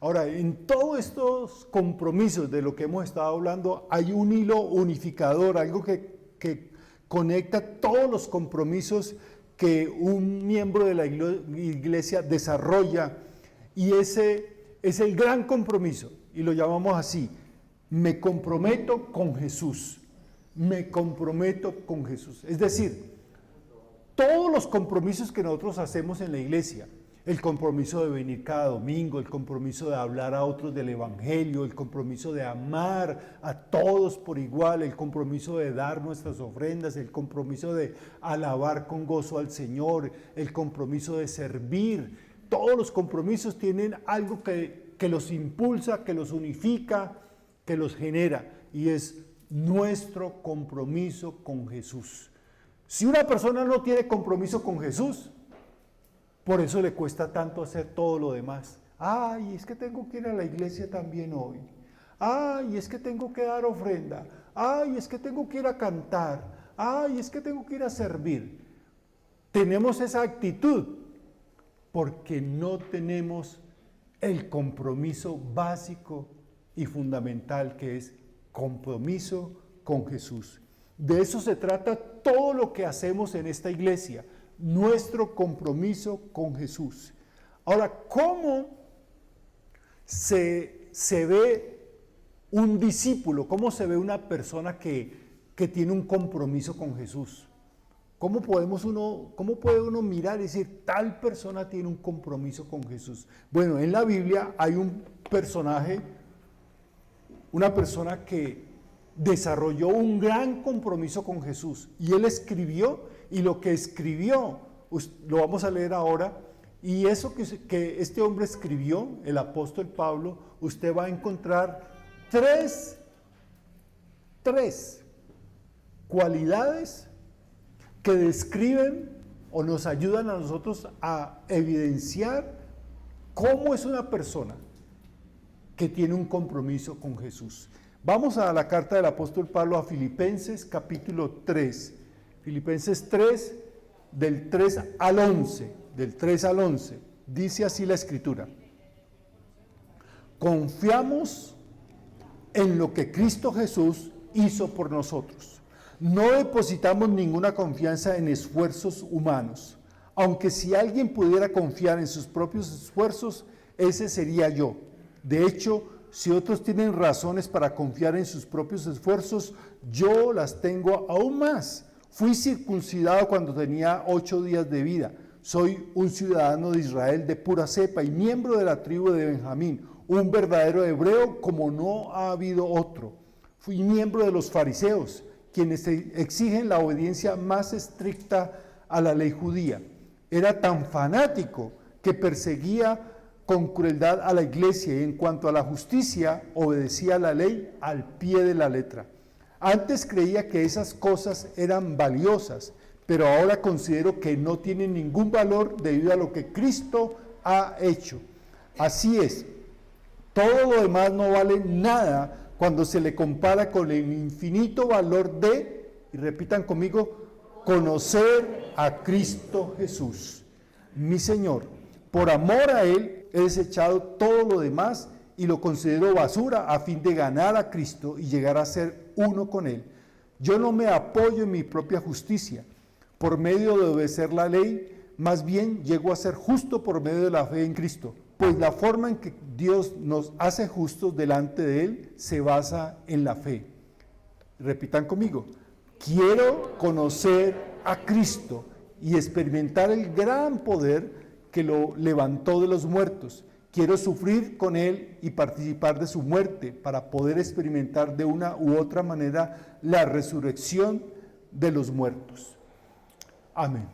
Ahora, en todos estos compromisos de lo que hemos estado hablando, hay un hilo unificador, algo que conecta todos los compromisos que un miembro de la iglesia desarrolla, y ese es el gran compromiso, y lo llamamos así: me comprometo con Jesús. Me comprometo con Jesús. Es decir, todos los compromisos que nosotros hacemos en la iglesia, el compromiso de venir cada domingo, el compromiso de hablar a otros del evangelio, el compromiso de amar a todos por igual, el compromiso de dar nuestras ofrendas, el compromiso de alabar con gozo al Señor, el compromiso de servir. Todos los compromisos tienen algo que los impulsa, que los unifica, que los genera, y es nuestro compromiso con Jesús. Si una persona no tiene compromiso con Jesús, por eso le cuesta tanto hacer todo lo demás. Ay, es que tengo que ir a la iglesia también hoy. Ay, es que tengo que dar ofrenda. Ay, es que tengo que ir a cantar. Ay, es que tengo que ir a servir. Tenemos esa actitud porque no tenemos el compromiso básico y fundamental, que es compromiso con Jesús. De eso se trata todo lo que hacemos en esta iglesia, nuestro compromiso con Jesús. Ahora, ¿cómo se ve un discípulo? ¿Cómo se ve una persona que tiene un compromiso con Jesús? ¿Cómo puede uno mirar y decir, tal persona tiene un compromiso con Jesús? Bueno, en la Biblia hay un personaje, una persona que desarrolló un gran compromiso con Jesús, y él escribió, y lo que escribió, lo vamos a leer ahora, y eso que este hombre escribió, el apóstol Pablo, usted va a encontrar tres cualidades que describen o nos ayudan a nosotros a evidenciar cómo es una persona que tiene un compromiso con Jesús. Vamos a la carta del apóstol Pablo a Filipenses capítulo 3. Filipenses 3, del 3 al 11. Del 3 al 11. Dice así la Escritura: confiamos en lo que Cristo Jesús hizo por nosotros. No depositamos ninguna confianza en esfuerzos humanos, aunque si alguien pudiera confiar en sus propios esfuerzos, ese sería yo. De hecho, si otros tienen razones para confiar en sus propios esfuerzos, yo las tengo aún más. Fui circuncidado cuando tenía 8 días de vida. Soy un ciudadano de Israel de pura cepa y miembro de la tribu de Benjamín, un verdadero hebreo como no ha habido otro. Fui miembro de los fariseos, quienes exigen la obediencia más estricta a la ley judía. Era tan fanático que perseguía con crueldad a la iglesia, y en cuanto a la justicia, obedecía la ley al pie de la letra. Antes creía que esas cosas eran valiosas, pero ahora considero que no tienen ningún valor debido a lo que Cristo ha hecho. Así es, todo lo demás no vale nada cuando se le compara con el infinito valor de, y repitan conmigo, conocer a Cristo Jesús, mi Señor. Por amor a Él he desechado todo lo demás y lo considero basura a fin de ganar a Cristo y llegar a ser uno con Él. Yo no me apoyo en mi propia justicia por medio de obedecer la ley, más bien llego a ser justo por medio de la fe en Cristo, pues la forma en que Dios nos hace justos delante de Él se basa en la fe. Repitan conmigo: quiero conocer a Cristo y experimentar el gran poder que lo levantó de los muertos. Quiero sufrir con Él y participar de su muerte para poder experimentar de una u otra manera la resurrección de los muertos. Amén.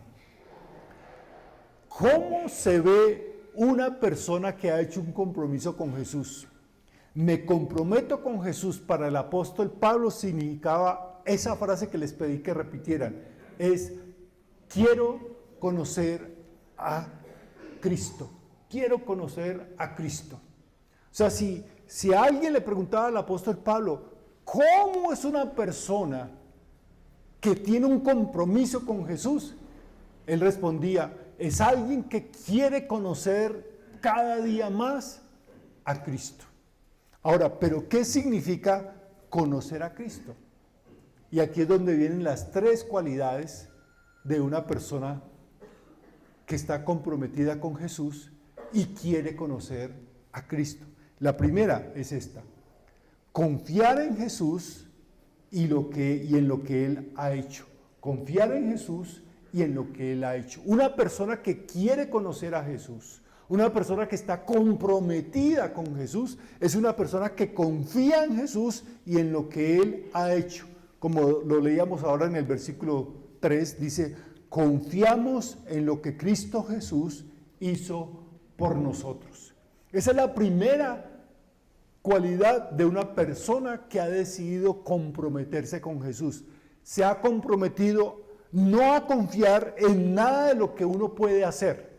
¿Cómo se ve una persona que ha hecho un compromiso con Jesús? Me comprometo con Jesús, para el apóstol Pablo significaba esa frase que les pedí que repitieran, es: quiero conocer a Cristo. Quiero conocer a Cristo. O sea, si a alguien le preguntaba al apóstol Pablo, ¿cómo es una persona que tiene un compromiso con Jesús? Él respondía: es alguien que quiere conocer cada día más a Cristo. Ahora, ¿pero qué significa conocer a Cristo? Y aquí es donde vienen las tres cualidades de una persona que está comprometida con Jesús y quiere conocer a Cristo. La primera es esta: confiar en Jesús y en lo que Él ha hecho. Confiar en Jesús y en lo que Él ha hecho. Una persona que quiere conocer a Jesús, una persona que está comprometida con Jesús, es una persona que confía en Jesús y en lo que Él ha hecho. Como lo leíamos ahora en el versículo 3, dice: confiamos en lo que Cristo Jesús hizo por nosotros. Esa es la primera cualidad de una persona que ha decidido comprometerse con Jesús. Se ha comprometido no a confiar en nada de lo que uno puede hacer.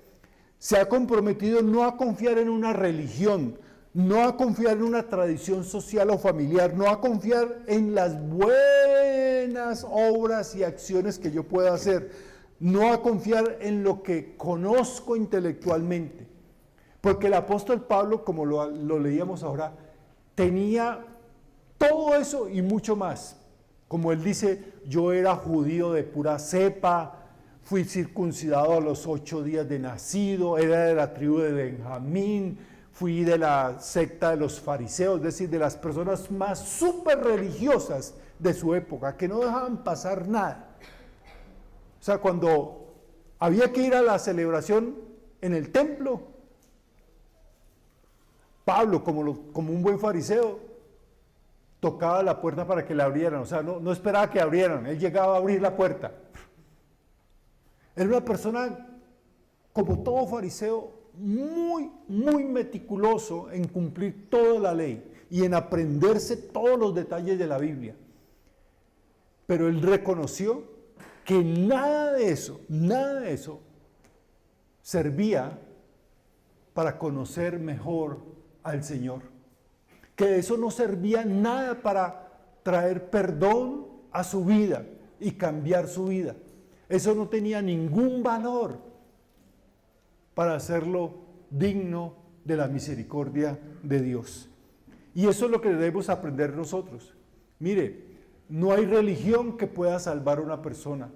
Se ha comprometido no a confiar en una religión, no a confiar en una tradición social o familiar, no a confiar en las buenas obras y acciones que yo pueda hacer, no a confiar en lo que conozco intelectualmente. Porque el apóstol Pablo, como lo leíamos ahora, tenía todo eso y mucho más. Como él dice: yo era judío de pura cepa, fui circuncidado a los 8 días de nacido, era de la tribu de Benjamín, fui de la secta de los fariseos, es decir, de las personas más súper religiosas de su época, que no dejaban pasar nada. O sea, cuando había que ir a la celebración en el templo, Pablo, como un buen fariseo, tocaba la puerta para que la abrieran. O sea, no esperaba que abrieran, él llegaba a abrir la puerta. Era una persona, como todo fariseo, muy, muy meticuloso en cumplir toda la ley y en aprenderse todos los detalles de la Biblia. Pero él reconoció que nada de eso servía para conocer mejor al Señor. Que eso no servía nada para traer perdón a su vida y cambiar su vida. Eso no tenía ningún valor para hacerlo digno de la misericordia de Dios. Y eso es lo que debemos aprender nosotros. Mire, no hay religión que pueda salvar a una persona.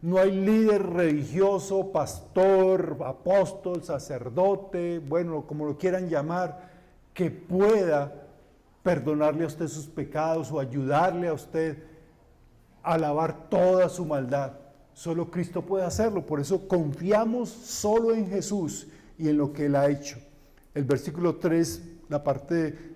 No hay líder religioso, pastor, apóstol, sacerdote, bueno, como lo quieran llamar, que pueda perdonarle a usted sus pecados o ayudarle a usted a lavar toda su maldad. Solo Cristo puede hacerlo. Por eso confiamos solo en Jesús y en lo que Él ha hecho. El versículo 3, la parte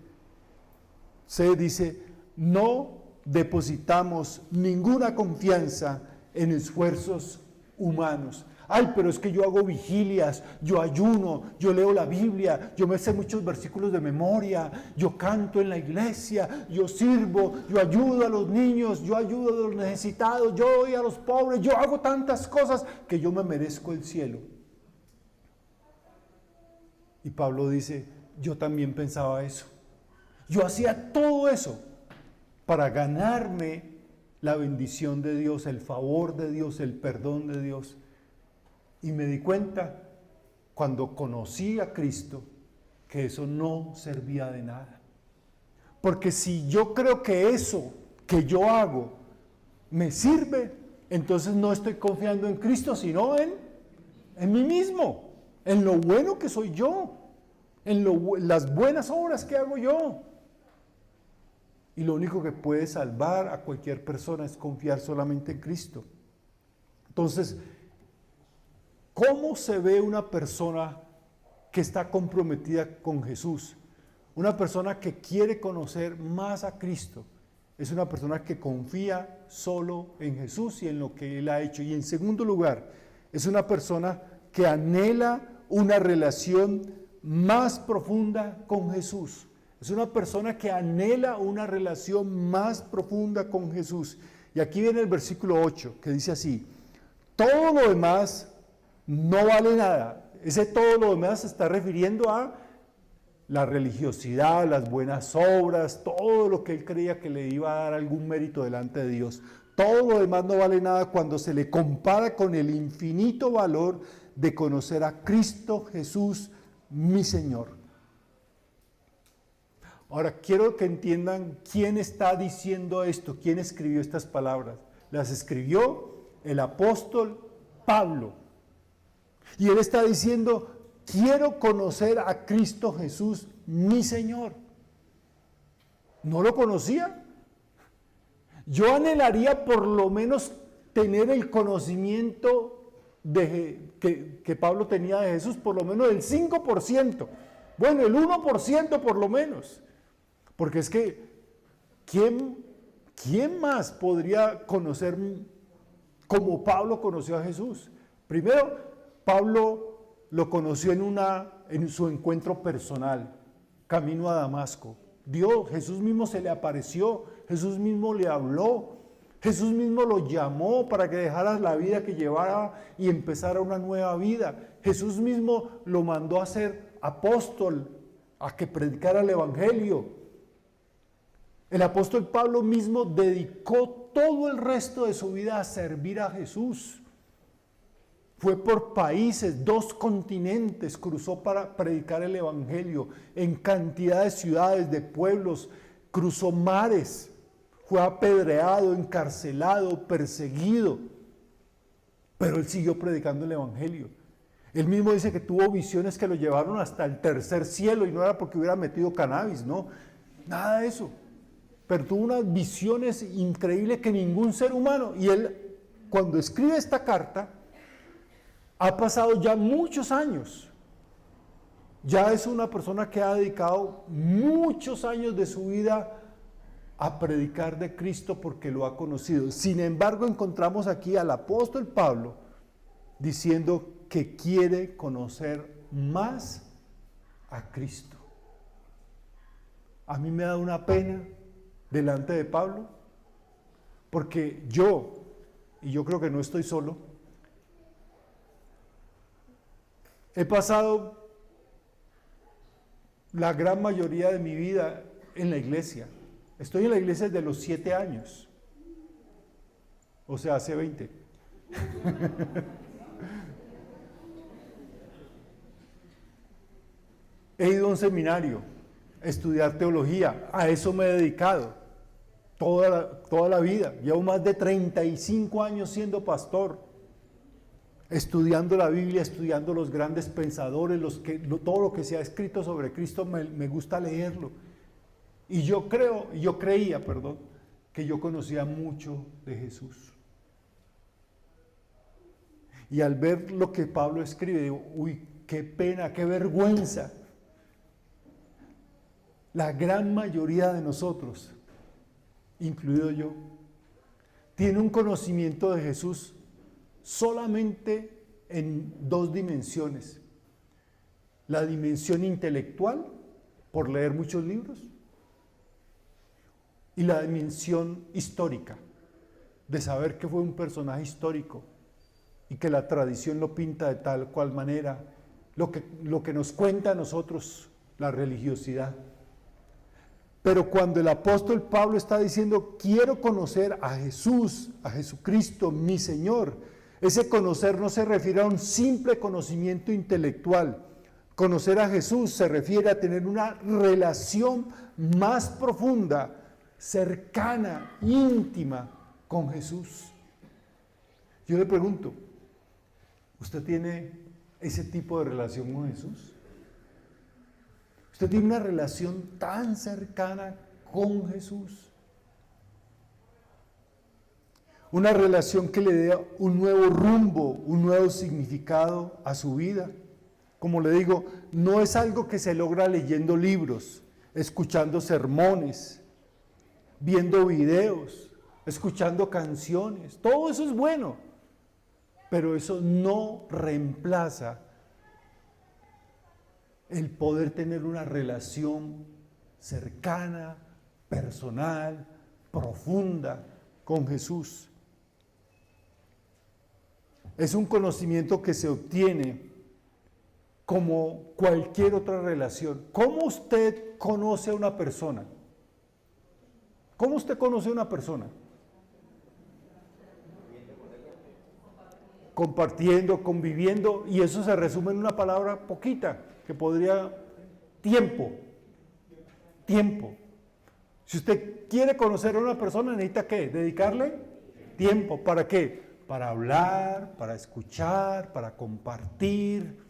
C dice: no depositamos ninguna confianza en esfuerzos humanos. Ay, pero es que yo hago vigilias, yo ayuno, yo leo la Biblia, yo me sé muchos versículos de memoria, yo canto en la iglesia, yo sirvo, yo ayudo a los niños, yo ayudo a los necesitados, yo doy a los pobres, yo hago tantas cosas que yo me merezco el cielo. Y Pablo dice: yo también pensaba eso. Yo hacía todo eso para ganarme la bendición de Dios, el favor de Dios, el perdón de Dios. Y me di cuenta, cuando conocí a Cristo, que eso no servía de nada. Porque si yo creo que eso que yo hago me sirve, entonces no estoy confiando en Cristo, sino en mí mismo, en lo bueno que soy yo, en las buenas obras que hago yo. Y lo único que puede salvar a cualquier persona es confiar solamente en Cristo. Entonces, ¿cómo se ve una persona que está comprometida con Jesús? Una persona que quiere conocer más a Cristo. Es una persona que confía solo en Jesús y en lo que Él ha hecho. Y en segundo lugar, es una persona que anhela una relación más profunda con Jesús. Es una persona que anhela una relación más profunda con Jesús. Y aquí viene el versículo 8, que dice así: todo lo demás no vale nada. Ese todo lo demás se está refiriendo a la religiosidad, las buenas obras, todo lo que él creía que le iba a dar algún mérito delante de Dios. Todo lo demás no vale nada cuando se le compara con el infinito valor de conocer a Cristo Jesús, mi Señor. Ahora, quiero que entiendan quién está diciendo esto, quién escribió estas palabras. Las escribió el apóstol Pablo. Y él está diciendo, quiero conocer a Cristo Jesús, mi Señor. ¿No lo conocía? Yo anhelaría por lo menos tener el conocimiento que Pablo tenía de Jesús, por lo menos del 5%. Bueno, el 1% por lo menos. Porque es que, ¿quién más podría conocer como Pablo conoció a Jesús? Primero, Pablo lo conoció en su encuentro personal, camino a Damasco. Jesús mismo se le apareció, Jesús mismo le habló, Jesús mismo lo llamó para que dejara la vida que llevara y empezara una nueva vida. Jesús mismo lo mandó a ser apóstol, a que predicara el evangelio. El apóstol Pablo mismo dedicó todo el resto de su vida a servir a Jesús. Fue por países, 2 continentes, cruzó para predicar el evangelio, en cantidad de ciudades, de pueblos, cruzó mares, fue apedreado, encarcelado, perseguido, pero él siguió predicando el evangelio. Él mismo dice que tuvo visiones que lo llevaron hasta el tercer cielo, y no era porque hubiera metido cannabis, no, nada de eso. Pero tuvo unas visiones increíbles que ningún ser humano, y él, cuando escribe esta carta, ha pasado ya muchos años. Ya es una persona que ha dedicado muchos años de su vida a predicar de Cristo porque lo ha conocido. Sin embargo, encontramos aquí al apóstol Pablo diciendo que quiere conocer más a Cristo. A mí me da una pena delante de Pablo, porque y yo creo que no estoy solo, he pasado la gran mayoría de mi vida en la iglesia. Estoy en la iglesia desde los 7 años, o sea, hace 20. He ido a un seminario a estudiar teología, a eso me he dedicado toda la vida. Llevo más de 35 años siendo pastor, estudiando la Biblia, estudiando los grandes pensadores, todo lo que se ha escrito sobre Cristo, me gusta leerlo. Y yo creía, que yo conocía mucho de Jesús. Y al ver lo que Pablo escribe, digo, uy, qué pena, qué vergüenza. La gran mayoría de nosotros, incluido yo, tiene un conocimiento de Jesús solamente en 2 dimensiones. La dimensión intelectual, por leer muchos libros, y la dimensión histórica, de saber que fue un personaje histórico y que la tradición lo pinta de tal cual manera, lo que nos cuenta a nosotros la religiosidad. Pero cuando el apóstol Pablo está diciendo, quiero conocer a Jesús, a Jesucristo, mi Señor, ese conocer no se refiere a un simple conocimiento intelectual. Conocer a Jesús se refiere a tener una relación más profunda, cercana, íntima con Jesús. Yo le pregunto, ¿usted tiene ese tipo de relación con Jesús? ¿Usted tiene una relación tan cercana con Jesús? Una relación que le dé un nuevo rumbo, un nuevo significado a su vida. Como le digo, no es algo que se logra leyendo libros, escuchando sermones, viendo videos, escuchando canciones. Todo eso es bueno, pero eso no reemplaza el poder tener una relación cercana, personal, profunda con Jesús. Es un conocimiento que se obtiene como cualquier otra relación. ¿Cómo usted conoce a una persona? ¿Cómo usted conoce a una persona? Compartiendo, conviviendo, y eso se resume en una palabra poquita, que podría, tiempo. tiempo. Si usted quiere conocer a una persona, necesita ¿qué? Dedicarle tiempo. ¿Para qué? Para hablar, para escuchar, para compartir,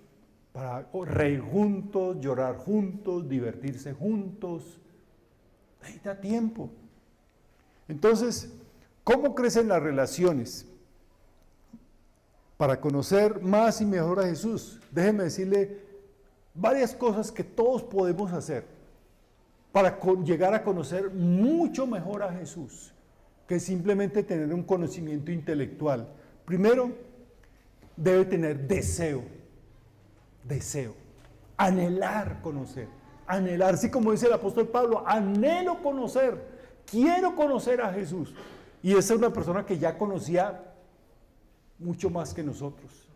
para reír juntos, llorar juntos, divertirse juntos. Necesita tiempo. Entonces, ¿cómo crecen las relaciones? Para conocer más y mejor a Jesús, déjeme decirle varias cosas que todos podemos hacer para llegar a conocer mucho mejor a Jesús, que simplemente tener un conocimiento intelectual. Primero, debe tener deseo, anhelar conocer, anhelar, así como dice el apóstol Pablo, anhelo conocer, quiero conocer a Jesús. Y esa es una persona que ya conocía mucho más que nosotros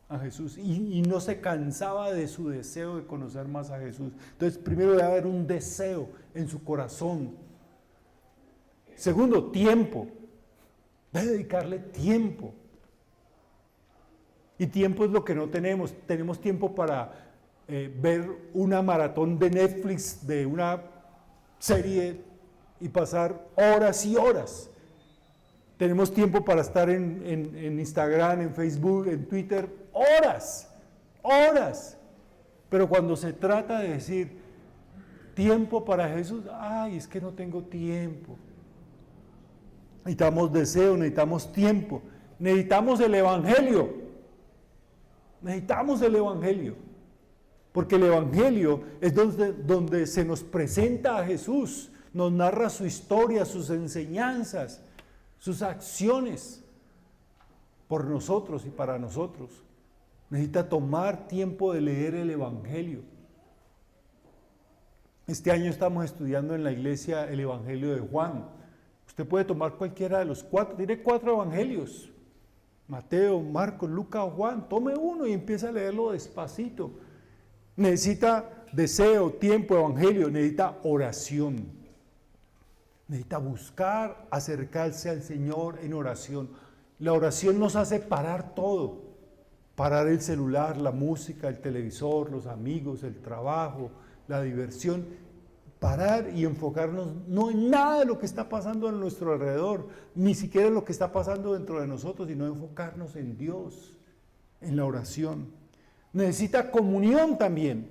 a Jesús y no se cansaba de su deseo de conocer más a Jesús. Entonces, primero debe haber un deseo en su corazón. Segundo, tiempo. Debe dedicarle tiempo. Y tiempo es lo que no tenemos. Tenemos tiempo para ver una maratón de Netflix de una serie y pasar horas y horas. Tenemos tiempo para estar en Instagram, en Facebook, en Twitter, horas. Pero cuando se trata de decir tiempo para Jesús, ay, es que no tengo tiempo. Necesitamos deseo, necesitamos tiempo, necesitamos el Evangelio. Necesitamos el Evangelio. Porque el Evangelio es donde se nos presenta a Jesús, nos narra su historia, sus enseñanzas, sus acciones por nosotros y para nosotros. Necesita tomar tiempo de leer el Evangelio. Este año estamos estudiando en la iglesia el Evangelio de Juan. Usted puede tomar cualquiera de los 4, tiene 4 evangelios. Mateo, Marcos, Lucas o Juan. Tome uno y empiece a leerlo despacito. Necesita deseo, tiempo, evangelio, necesita oración. Necesita buscar, acercarse al Señor en oración. La oración nos hace parar todo. Parar el celular, la música, el televisor, los amigos, el trabajo, la diversión. Parar y enfocarnos no en nada de lo que está pasando a nuestro alrededor, ni siquiera en lo que está pasando dentro de nosotros, sino enfocarnos en Dios, en la oración. Necesita comunión también.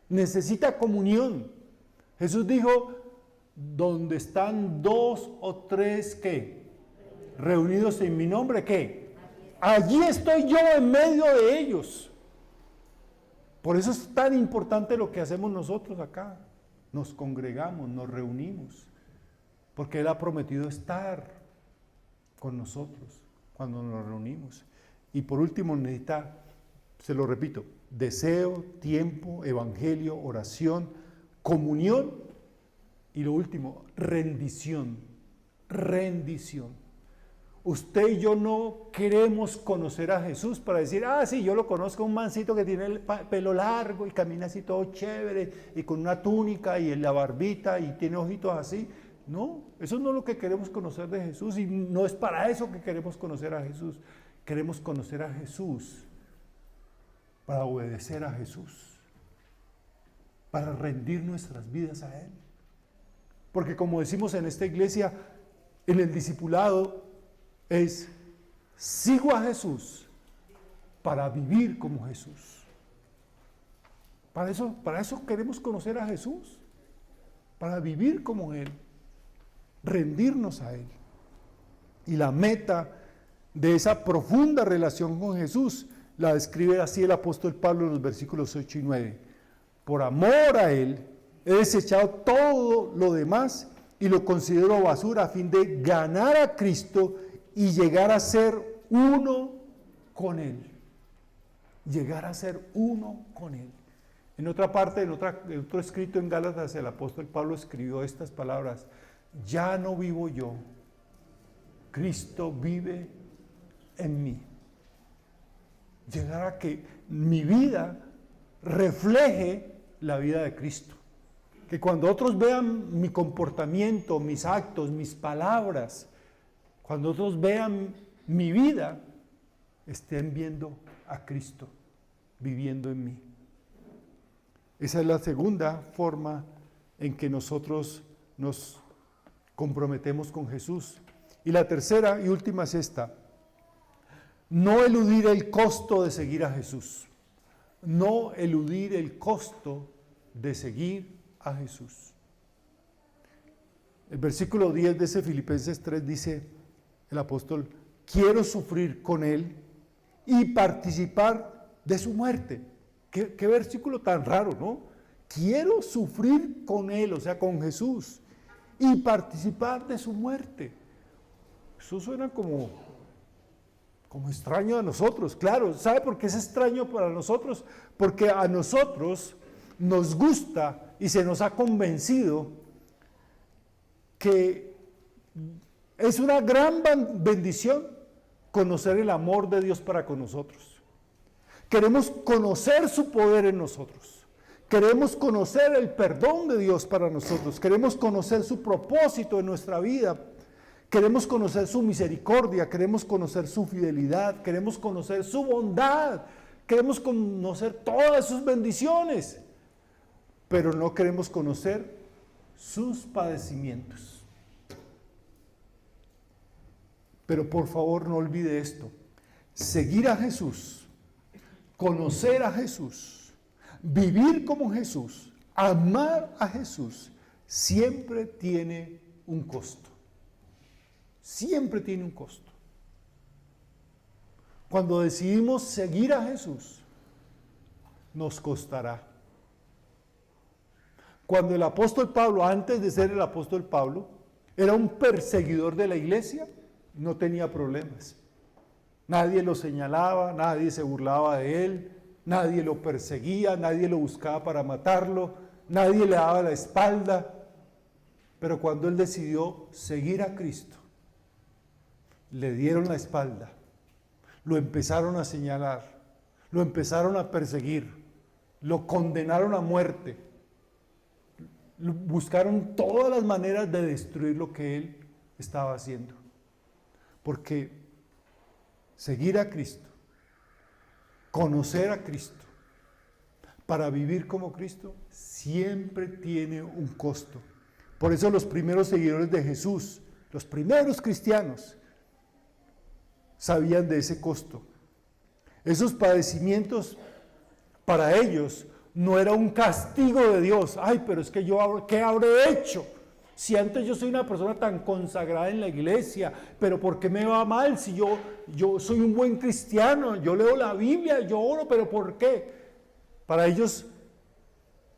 Necesita comunión. Jesús dijo, donde están 2 o 3, ¿qué? Reunidos en mi nombre, ¿qué? Allí estoy yo en medio de ellos. Por eso es tan importante lo que hacemos nosotros acá. Nos congregamos, nos reunimos, porque Él ha prometido estar con nosotros cuando nos reunimos. Y por último necesita, se lo repito, deseo, tiempo, evangelio, oración, comunión y lo último, rendición. Rendición. Usted y yo no queremos conocer a Jesús para decir, sí, yo lo conozco, un mancito que tiene el pelo largo y camina así todo chévere y con una túnica y en la barbita y tiene ojitos así. No, eso no es lo que queremos conocer de Jesús y no es para eso que queremos conocer a Jesús. Queremos conocer a Jesús para obedecer a Jesús, para rendir nuestras vidas a Él. Porque como decimos en esta iglesia, en el discipulado, es sigo a Jesús para vivir como Jesús. Para eso queremos conocer a Jesús, para vivir como Él, rendirnos a Él. Y la meta de esa profunda relación con Jesús la describe así el apóstol Pablo en los versículos 8 y 9. Por amor a Él he desechado todo lo demás y lo considero basura a fin de ganar a Cristo y llegar a ser uno con Él. Llegar a ser uno con Él. En otra parte, en otro escrito en Gálatas, el apóstol Pablo escribió estas palabras: ya no vivo yo, Cristo vive en mí. Llegar a que mi vida refleje la vida de Cristo. Que cuando otros vean mi comportamiento, mis actos, mis palabras, cuando otros vean mi vida, estén viendo a Cristo viviendo en mí. Esa es la segunda forma en que nosotros nos comprometemos con Jesús. Y la tercera y última es esta: no eludir el costo de seguir a Jesús. No eludir el costo de seguir a Jesús. El versículo 10 de ese Filipenses 3 dice el apóstol: quiero sufrir con Él y participar de su muerte. Qué versículo tan raro, ¿no? Quiero sufrir con Él, o sea, con Jesús, y participar de su muerte. Eso suena como extraño a nosotros. Claro, ¿sabe por qué es extraño para nosotros? Porque a nosotros nos gusta y se nos ha convencido que es una gran bendición conocer el amor de Dios para con nosotros. Queremos conocer su poder en nosotros. Queremos conocer el perdón de Dios para nosotros. Queremos conocer su propósito en nuestra vida. Queremos conocer su misericordia. Queremos conocer su fidelidad. Queremos conocer su bondad. Queremos conocer todas sus bendiciones. Pero no queremos conocer sus padecimientos. Pero por favor no olvide esto: seguir a Jesús, conocer a Jesús, vivir como Jesús, amar a Jesús, siempre tiene un costo. Siempre tiene un costo. Cuando decidimos seguir a Jesús, nos costará. Cuando el apóstol Pablo, antes de ser el apóstol Pablo, era un perseguidor de la iglesia, no tenía problemas. Nadie lo señalaba, nadie se burlaba de él, nadie lo perseguía, nadie lo buscaba para matarlo, nadie le daba la espalda. Pero cuando él decidió seguir a Cristo, le dieron la espalda, lo empezaron a señalar, lo empezaron a perseguir, lo condenaron a muerte, buscaron todas las maneras de destruir lo que él estaba haciendo. Porque seguir a Cristo, conocer a Cristo, para vivir como Cristo, siempre tiene un costo. Por eso los primeros seguidores de Jesús, los primeros cristianos, sabían de ese costo. Esos padecimientos para ellos no era un castigo de Dios. Ay, pero es que yo, ¿qué habré hecho? Si antes yo soy una persona tan consagrada en la iglesia, pero ¿por qué me va mal si yo soy un buen cristiano? Yo leo la Biblia, yo oro, pero ¿por qué? Para ellos,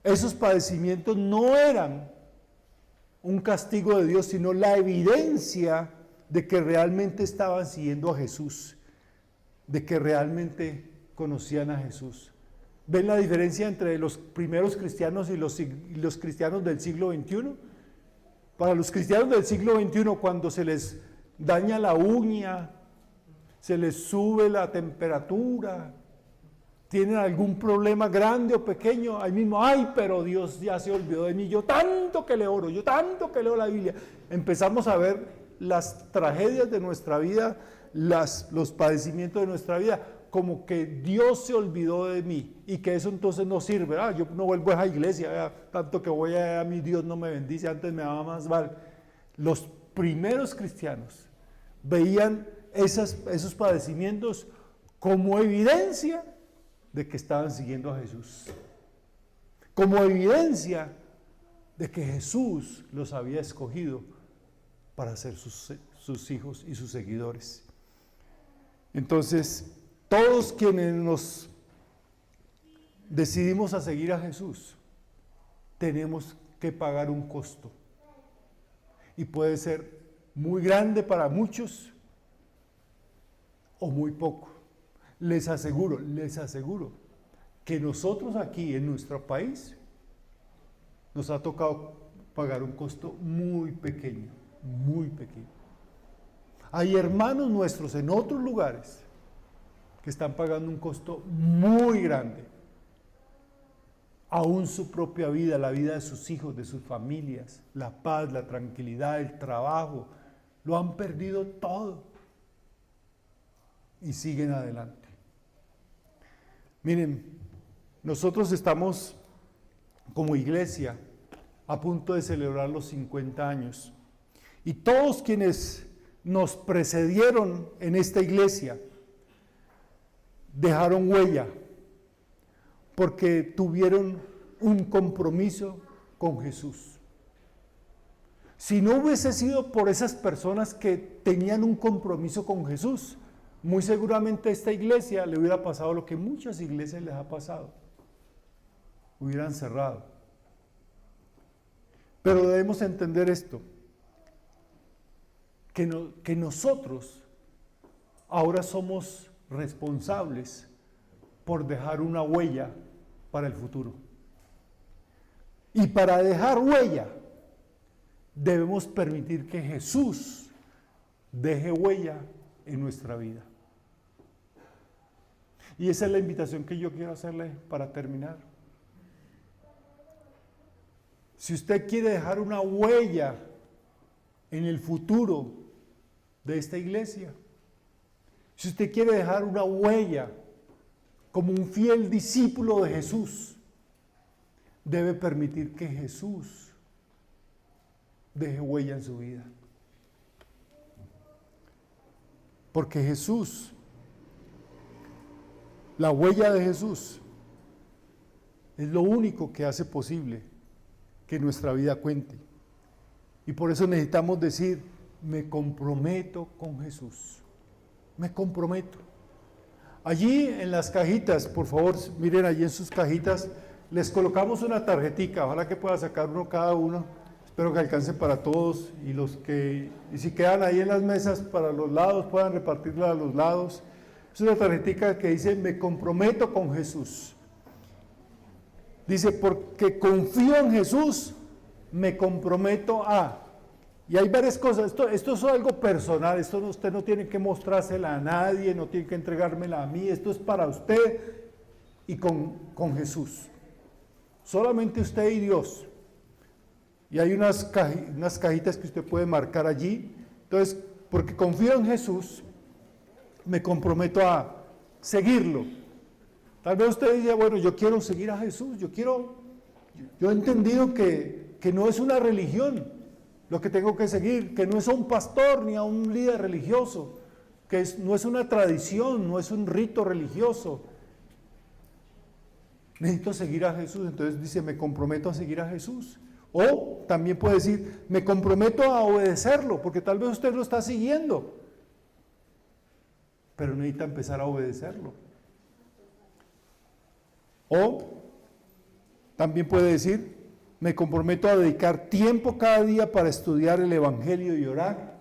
esos padecimientos no eran un castigo de Dios, sino la evidencia de que realmente estaban siguiendo a Jesús, de que realmente conocían a Jesús. ¿Ven la diferencia entre los primeros cristianos y los cristianos del siglo XXI? Para los cristianos del siglo XXI, cuando se les daña la uña, se les sube la temperatura, tienen algún problema grande o pequeño, ahí mismo, ay, pero Dios ya se olvidó de mí, yo tanto que le oro, yo tanto que leo la Biblia. Empezamos a ver las tragedias de nuestra vida, los padecimientos de nuestra vida, como que Dios se olvidó de mí y que eso entonces no sirve. Yo no vuelvo a esa iglesia, tanto que voy a mi Dios no me bendice, antes me daba más mal. Los primeros cristianos veían esos padecimientos como evidencia de que estaban siguiendo a Jesús, como evidencia de que Jesús los había escogido para ser sus hijos y sus seguidores. Entonces, todos quienes nos decidimos a seguir a Jesús, tenemos que pagar un costo. Y puede ser muy grande para muchos o muy poco. Les aseguro que nosotros aquí en nuestro país nos ha tocado pagar un costo muy pequeño, muy pequeño. Hay hermanos nuestros en otros lugares que están pagando un costo muy grande. Aún su propia vida, la vida de sus hijos, de sus familias, la paz, la tranquilidad, el trabajo, lo han perdido todo y siguen adelante. Miren, nosotros estamos como iglesia a punto de celebrar los 50 años. Y todos quienes nos precedieron en esta iglesia dejaron huella porque tuvieron un compromiso con Jesús. Si no hubiese sido por esas personas que tenían un compromiso con Jesús, muy seguramente a esta iglesia le hubiera pasado lo que muchas iglesias les ha pasado. Hubieran cerrado. Pero debemos entender esto, que nosotros ahora somos responsables por dejar una huella para el futuro. Y para dejar huella, debemos permitir que Jesús deje huella en nuestra vida. Y esa es la invitación que yo quiero hacerle para terminar. Si usted quiere dejar una huella en el futuro de esta iglesia, si usted quiere dejar una huella como un fiel discípulo de Jesús, debe permitir que Jesús deje huella en su vida. Porque Jesús, la huella de Jesús, es lo único que hace posible que nuestra vida cuente. Y por eso necesitamos decir, me comprometo con Jesús. Me comprometo. Allí en las cajitas, por favor, miren allí en sus cajitas, les colocamos una tarjetica, ojalá que pueda sacar uno cada uno. Espero que alcance para todos y si quedan ahí en las mesas para los lados, puedan repartirla a los lados. Es una tarjetica que dice, me comprometo con Jesús. Dice, porque confío en Jesús, me comprometo a... Y hay varias cosas, esto es algo personal, usted no tiene que mostrársela a nadie, no tiene que entregármela a mí, esto es para usted y con Jesús. Solamente usted y Dios. Y hay unas cajitas que usted puede marcar allí. Entonces, porque confío en Jesús, me comprometo a seguirlo. Tal vez usted dice, bueno, yo quiero seguir a Jesús, yo he entendido que no es una religión lo que tengo que seguir, que no es a un pastor ni a un líder religioso, no es una tradición, no es un rito religioso. Necesito seguir a Jesús, entonces dice, me comprometo a seguir a Jesús. O también puede decir, me comprometo a obedecerlo, porque tal vez usted lo está siguiendo, pero necesita empezar a obedecerlo. O también puede decir, me comprometo a dedicar tiempo cada día para estudiar el Evangelio y orar.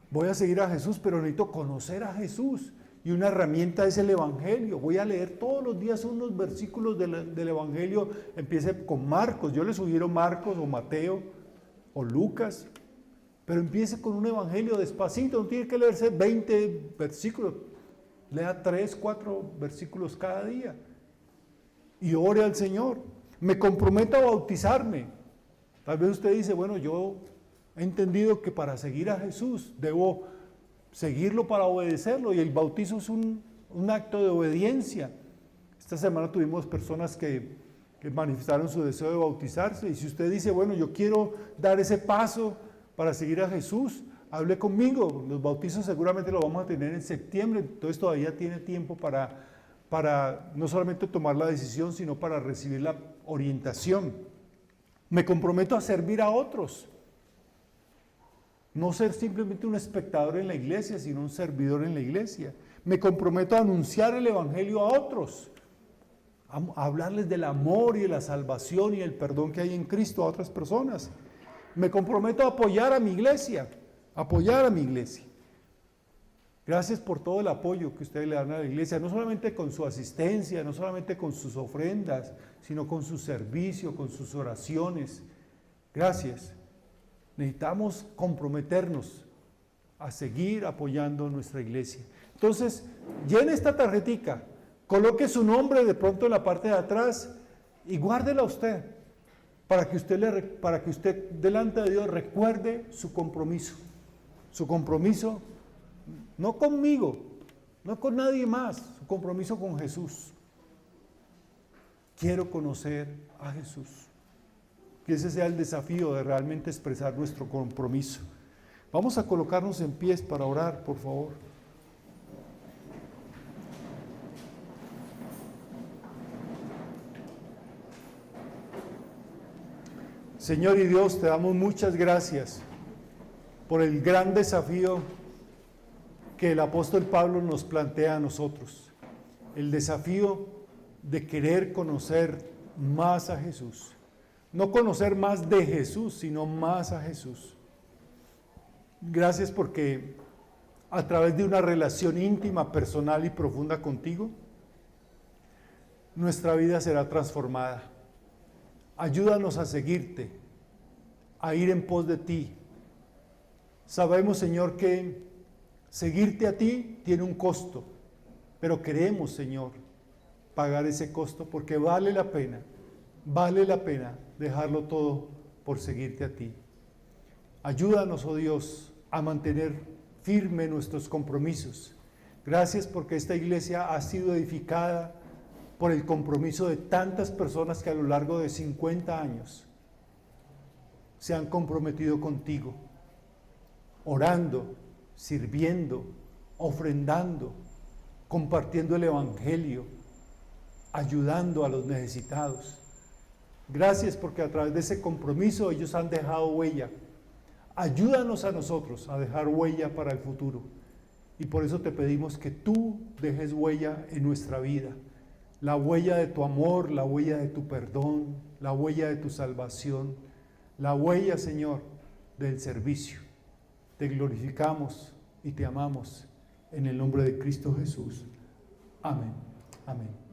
Voy a seguir a Jesús, pero necesito conocer a Jesús. Y una herramienta es el Evangelio. Voy a leer todos los días unos versículos del Evangelio. Empiece con Marcos. Yo le sugiero Marcos o Mateo o Lucas. Pero empiece con un Evangelio despacito. No tiene que leerse 20 versículos. Lea 3, 4 versículos cada día. Y ore al Señor. Me comprometo a bautizarme. Tal vez usted dice, bueno, yo he entendido que para seguir a Jesús debo seguirlo para obedecerlo, y el bautizo es un acto de obediencia. Esta semana tuvimos personas que manifestaron su deseo de bautizarse, y si usted dice, bueno, yo quiero dar ese paso para seguir a Jesús, hable conmigo. Los bautizos seguramente los vamos a tener en septiembre, entonces todavía tiene tiempo para no solamente tomar la decisión, sino para recibir la orientación. Me comprometo a servir a otros. No ser simplemente un espectador en la iglesia, sino un servidor en la iglesia. Me comprometo a anunciar el Evangelio a otros, a hablarles del amor y de la salvación y el perdón que hay en Cristo a otras personas. Me comprometo a apoyar a mi iglesia, Gracias por todo el apoyo que ustedes le dan a la iglesia, no solamente con su asistencia, no solamente con sus ofrendas, sino con su servicio, con sus oraciones. Gracias. Necesitamos comprometernos a seguir apoyando nuestra iglesia. Entonces, llene esta tarjetica, coloque su nombre de pronto en la parte de atrás y guárdela usted, para que usted delante de Dios recuerde su compromiso no conmigo, no con nadie más, su compromiso con Jesús. quiero conocer a Jesús. Que ese sea el desafío de realmente expresar nuestro compromiso. Vamos a colocarnos en pies para orar, por favor. Señor y Dios, te damos muchas gracias por el gran desafío que el apóstol Pablo nos plantea a nosotros. El desafío de querer conocer más a Jesús. No conocer más de Jesús, sino más a Jesús. Gracias porque a través de una relación íntima, personal y profunda contigo, nuestra vida será transformada. Ayúdanos a seguirte, a ir en pos de ti. Sabemos, Señor, que seguirte a ti tiene un costo, pero queremos, Señor, pagar ese costo porque vale la pena dejarlo todo por seguirte a ti. Ayúdanos, oh Dios, a mantener firme nuestros compromisos. Gracias porque esta iglesia ha sido edificada por el compromiso de tantas personas que a lo largo de 50 años se han comprometido contigo, orando, sirviendo, ofrendando, compartiendo el Evangelio, ayudando a los necesitados. Gracias porque a través de ese compromiso ellos han dejado huella. Ayúdanos a nosotros a dejar huella para el futuro. Y por eso te pedimos que tú dejes huella en nuestra vida. La huella de tu amor, la huella de tu perdón, la huella de tu salvación, la huella, Señor, del servicio. Te glorificamos y te amamos en el nombre de Cristo Jesús. Amén. Amén.